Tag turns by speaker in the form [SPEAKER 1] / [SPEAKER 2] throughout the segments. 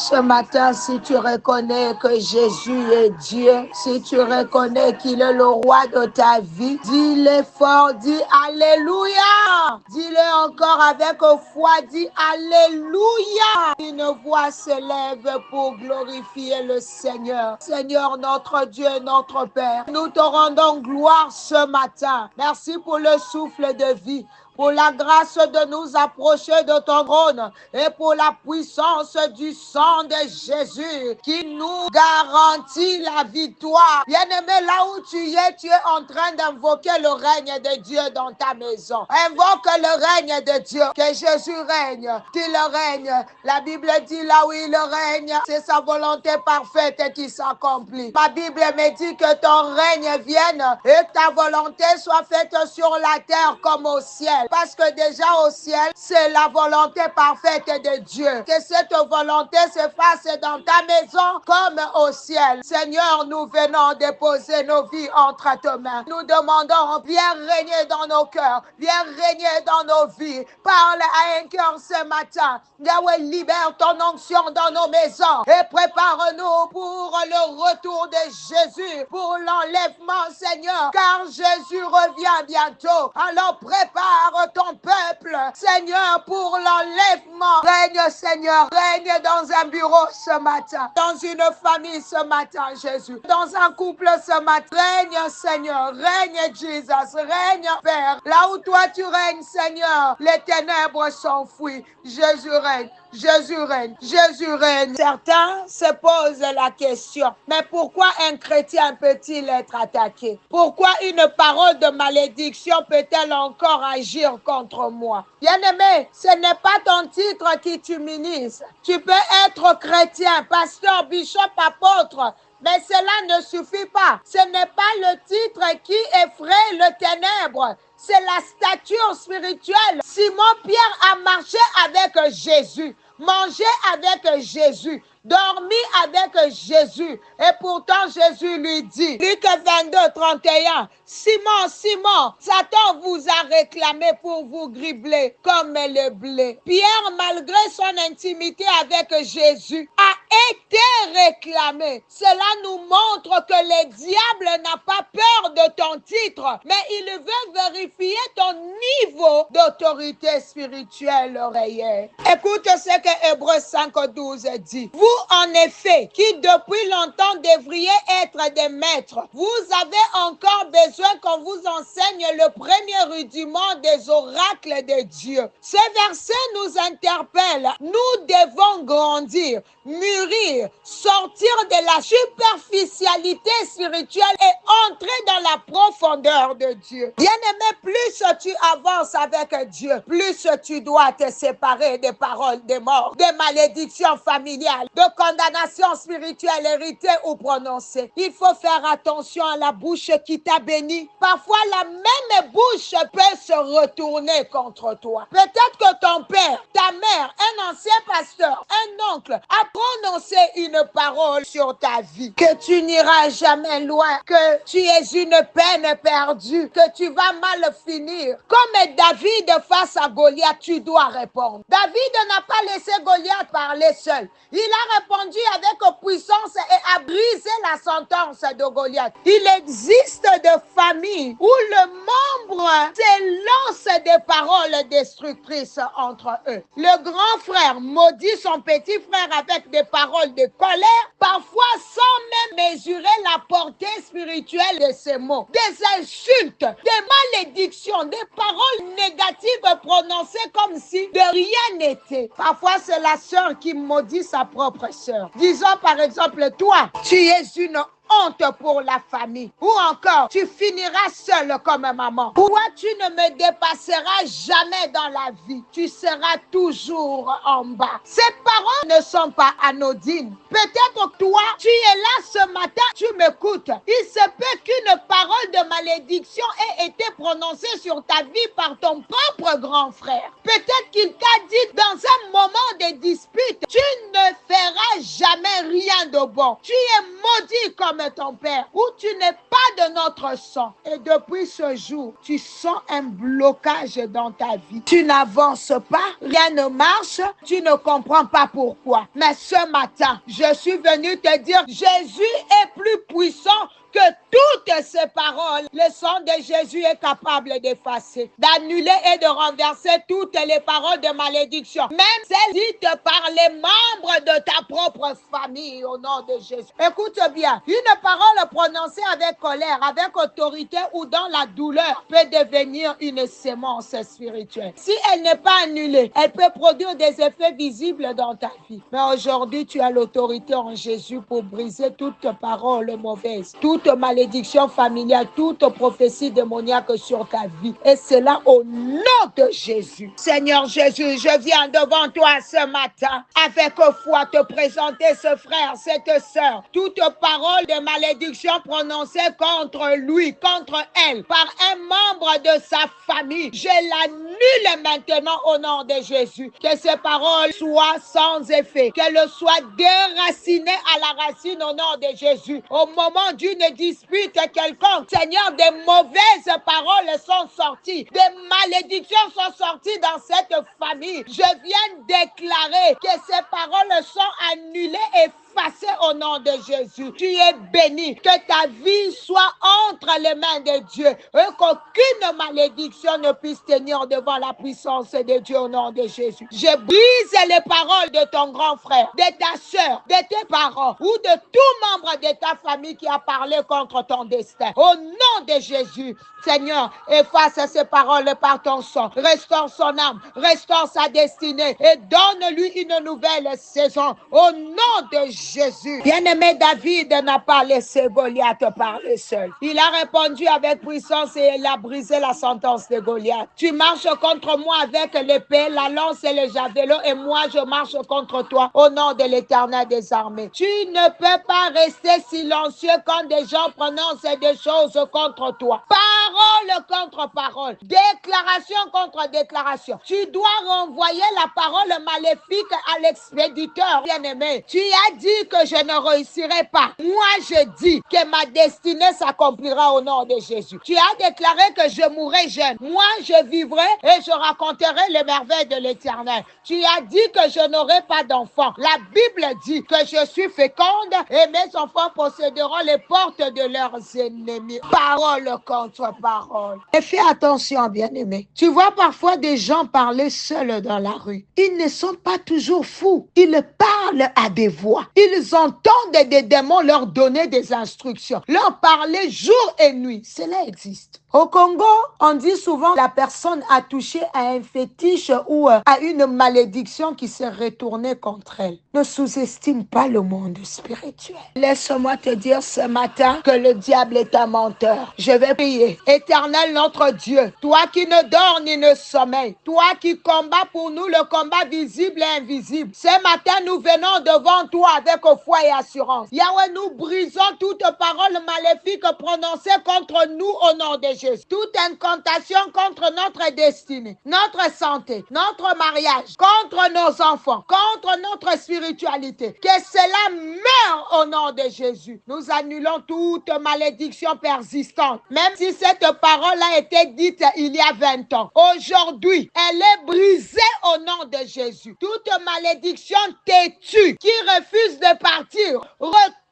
[SPEAKER 1] Ce matin, si tu reconnais que Jésus est Dieu, si tu reconnais qu'il est le roi de ta vie, dis-le fort, dis Alléluia. Dis-le encore avec foi, dis Alléluia. Une voix s'élève pour glorifier le Seigneur. Seigneur, notre Dieu, notre Père, nous te rendons gloire ce matin. Merci pour le souffle de vie, pour la grâce de nous approcher de ton trône et pour la puissance du sang de Jésus qui nous garantit la victoire. Bien-aimé, là où tu es en train d'invoquer le règne de Dieu dans ta maison. Invoque le règne de Dieu, que Jésus règne, qu'il règne. La Bible dit là où il règne, c'est sa volonté parfaite qui s'accomplit. Ma Bible me dit que ton règne vienne et que ta volonté soit faite sur la terre comme au ciel. Parce que déjà au ciel, c'est la volonté parfaite de Dieu. Que cette volonté se fasse dans ta maison comme au ciel. Seigneur, nous venons déposer nos vies entre tes mains. Nous demandons, viens régner dans nos cœurs, viens régner dans nos vies. Parle à un cœur ce matin. Yahweh, libère ton onction dans nos maisons et prépare-nous pour le retour de Jésus, pour l'enlèvement, Seigneur, car Jésus revient bientôt. Alors prépare ton peuple, Seigneur, pour l'enlèvement. Règne, Seigneur, règne dans un bureau ce matin, dans une famille ce matin, Jésus, dans un couple ce matin. Règne, Seigneur, règne, Jesus, règne, Père. Là où toi tu règnes, Seigneur, les ténèbres s'enfuient. Jésus règne. Jésus règne, Jésus règne. Certains se posent la question, mais pourquoi un chrétien peut-il être attaqué? Pourquoi une parole de malédiction peut-elle encore agir contre moi? Bien-aimé, ce n'est pas ton titre qui t'humanise. Tu peux être chrétien, pasteur, bishop, apôtre, mais cela ne suffit pas. Ce n'est pas le titre qui effraie le ténèbre. C'est la stature spirituelle. Simon-Pierre a marché avec Jésus, mangé avec Jésus, dormi avec Jésus. Et pourtant, Jésus lui dit, Luc 22, 31, Simon, Simon, Satan vous a réclamé pour vous gribler comme le blé. Pierre, malgré son intimité avec Jésus, a été réclamé. Cela nous montre que le diable n'a pas peur de ton titre, mais il veut vérifier ton niveau d'autorité spirituelle réelle. Écoute ce que Hébreux 5:12 dit. Vous, en effet, qui depuis longtemps devriez être des maîtres, vous avez encore besoin qu'on vous enseigne le premier rudiment des oracles de Dieu. Ce verset nous interpelle. Nous devons grandir, mûrir, sortir de la superficialité spirituelle et entrer dans la profondeur de Dieu. Bien-aimé, plus tu avances avec Dieu, plus tu dois te séparer des paroles de mort, des malédictions familiales, de condamnation spirituelle héritée ou prononcée. Il faut faire attention à la bouche qui t'a béni. Parfois, la même bouche peut se retourner contre toi. Peut-être que ton père, ta mère, un ancien pasteur, un oncle a prononcé une parole sur ta vie, que tu n'iras jamais loin, que tu es une peine perdue, que tu vas mal finir. Comme David face à Goliath, tu dois répondre. David n'a pas laissé Goliath parler seul. Il a répondu avec puissance et a brisé la sentence de Goliath. Il existe des familles où le membre s'élance des paroles destructrices entre eux. Le grand frère maudit son petit frère avec des paroles de colère, parfois sans même mesurer la portée spirituelle de ces mots. Des insultes, des malédictions, des paroles négatives prononcées comme si de rien n'était. Parfois, c'est la sœur qui maudit sa propre sœur. Disons par exemple, toi, tu es une honte pour la famille. Ou encore, tu finiras seul comme maman. Toi, tu ne me dépasseras jamais dans la vie. Tu seras toujours en bas. Ces paroles ne sont pas anodines. Peut-être toi, tu es là ce matin, tu m'écoutes. Il se peut qu'une parole de malédiction ait été prononcée sur ta vie par ton propre grand frère. Peut-être qu'il t'a dit dans un moment de dispute, tu ne feras jamais rien rien de bon. Tu es maudit comme ton père, ou tu n'es pas de notre sang. Et depuis ce jour, tu sens un blocage dans ta vie. Tu n'avances pas, rien ne marche, tu ne comprends pas pourquoi. Mais ce matin, je suis venu te dire, Jésus est plus puissant que toutes ces paroles, le sang de Jésus est capable d'effacer, d'annuler et de renverser toutes les paroles de malédiction, même celles dites par les membres de ta propre famille au nom de Jésus. Écoute bien, une parole prononcée avec colère, avec autorité ou dans la douleur peut devenir une sémence spirituelle. Si elle n'est pas annulée, elle peut produire des effets visibles dans ta vie. Mais aujourd'hui, tu as l'autorité en Jésus pour briser toute parole mauvaise, toute malédiction familiale, toute prophétie démoniaque sur ta vie. Et c'est là au nom de Jésus. Seigneur Jésus, je viens devant toi ce matin avec foi te présenter ce frère, cette sœur. Toute parole de malédiction prononcée contre lui, contre elle, par un membre de sa famille, je l'annule maintenant au nom de Jésus. Que ces paroles soient sans effet, qu'elles soient déracinées à la racine au nom de Jésus. Au moment d'une dispute quelconque, Seigneur, des mauvaises paroles sont sorties, des malédictions sont sorties dans cette famille. Je viens déclarer que ces paroles sont annulées et effacé au nom de Jésus. Tu es béni. Que ta vie soit entre les mains de Dieu et qu'aucune malédiction ne puisse tenir devant la puissance de Dieu au nom de Jésus. Je brise les paroles de ton grand frère, de ta soeur, de tes parents ou de tout membre de ta famille qui a parlé contre ton destin. Au nom de Jésus, Seigneur, efface ces paroles par ton sang. Restaure son âme, restaure sa destinée et donne-lui une nouvelle saison. Au nom de Jésus. Bien-aimé, David n'a pas laissé Goliath parler seul. Il a répondu avec puissance et il a brisé la sentence de Goliath. Tu marches contre moi avec l'épée, la lance et le javelot et moi je marche contre toi au nom de l'Éternel des armées. Tu ne peux pas rester silencieux quand des gens prononcent des choses contre toi. Parole contre parole, déclaration contre déclaration. Tu dois renvoyer la parole maléfique à l'expéditeur, bien-aimé. Tu as dit que je ne réussirai pas. Moi, je dis que ma destinée s'accomplira au nom de Jésus. Tu as déclaré que je mourrai jeune. Moi, je vivrai et je raconterai les merveilles de l'Éternel. Tu as dit que je n'aurai pas d'enfants. La Bible dit que je suis féconde et mes enfants posséderont les portes de leurs ennemis. Parole contre parole. Et fais attention, bien-aimé. Tu vois parfois des gens parler seuls dans la rue. Ils ne sont pas toujours fous. Ils parlent à des voix. Ils entendent des démons leur donner des instructions, leur parler jour et nuit. Cela existe. Au Congo, on dit souvent la personne a touché à un fétiche ou à une malédiction qui s'est retournée contre elle. Ne sous-estime pas le monde spirituel. Laisse-moi te dire ce matin que le diable est un menteur. Je vais prier. Éternel notre Dieu, toi qui ne dors ni ne sommeille, toi qui combats pour nous le combat visible et invisible. Ce matin, nous venons devant toi avec foi et assurance. Yahweh, nous brisons toute parole maléfique prononcée contre nous au nom de Jésus. Toute incantation contre notre destinée, notre santé, notre mariage, contre nos enfants, contre notre spiritualité. Que cela meure au nom de Jésus. Nous annulons toute malédiction persistante. Même si cette parole a été dite il y a 20 ans. Aujourd'hui, elle est brisée au nom de Jésus. Toute malédiction têtue qui refuse de partir,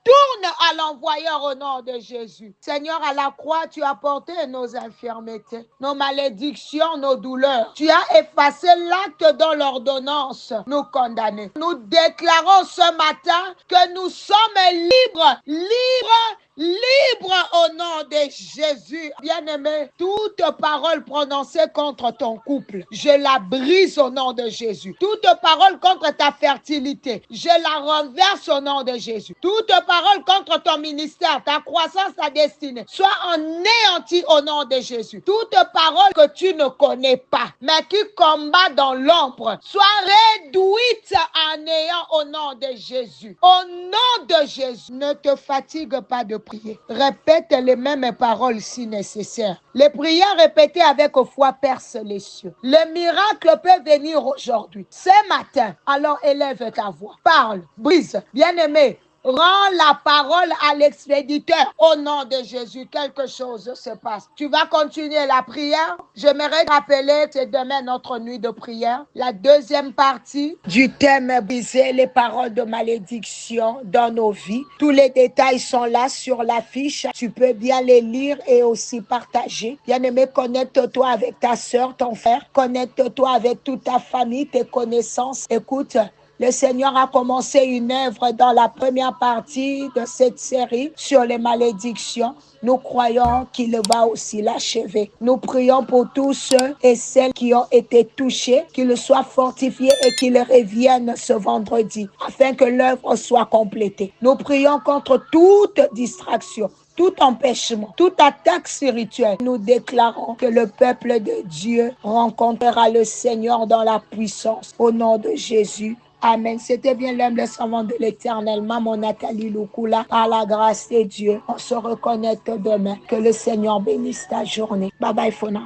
[SPEAKER 1] tourne à l'envoyeur au nom de Jésus. Seigneur, à la croix, tu as porté nos infirmités, nos malédictions, nos douleurs. Tu as effacé l'acte dont l'ordonnance nous condamnait. Nous déclarons ce matin que nous sommes libres, libre au nom de Jésus. Bien-aimé, toute parole prononcée contre ton couple, je la brise au nom de Jésus. Toute parole contre ta fertilité, je la renverse au nom de Jésus. Toute parole contre ton ministère, ta croissance, ta destinée, soit anéantie au nom de Jésus. Toute parole que tu ne connais pas, mais qui combat dans l'ombre, soit réduite à néant au nom de Jésus. Au nom de Jésus, ne te fatigue pas de prier. Répète les mêmes paroles si nécessaire. Les prières répétées avec foi percent les cieux. Le miracle peut venir aujourd'hui, ce matin. Alors élève ta voix. Parle, brise. Bien-aimé, Rends la parole à l'expéditeur. Au nom de Jésus, quelque chose se passe. Tu vas continuer la prière. J'aimerais te rappeler que c'est demain notre nuit de prière. La deuxième partie du thème est briser les paroles de malédiction dans nos vies. Tous les détails sont là sur l'affiche. Tu peux bien les lire et aussi partager. Bien-aimé, connecte-toi avec ta soeur, ton frère. Connecte-toi avec toute ta famille, tes connaissances. Écoute, le Seigneur a commencé une œuvre dans la première partie de cette série sur les malédictions. Nous croyons qu'il va aussi l'achever. Nous prions pour tous ceux et celles qui ont été touchés, qu'ils soient fortifiés et qu'ils reviennent ce vendredi, afin que l'œuvre soit complétée. Nous prions contre toute distraction, tout empêchement, toute attaque spirituelle. Nous déclarons que le peuple de Dieu rencontrera le Seigneur dans la puissance. Au nom de Jésus. Amen. C'était bien l'humble servant de l'Éternel, Maman Nathalie Lukula. Par la grâce de Dieu, on se reconnecte demain. Que le Seigneur bénisse ta journée. Bye bye, Fona.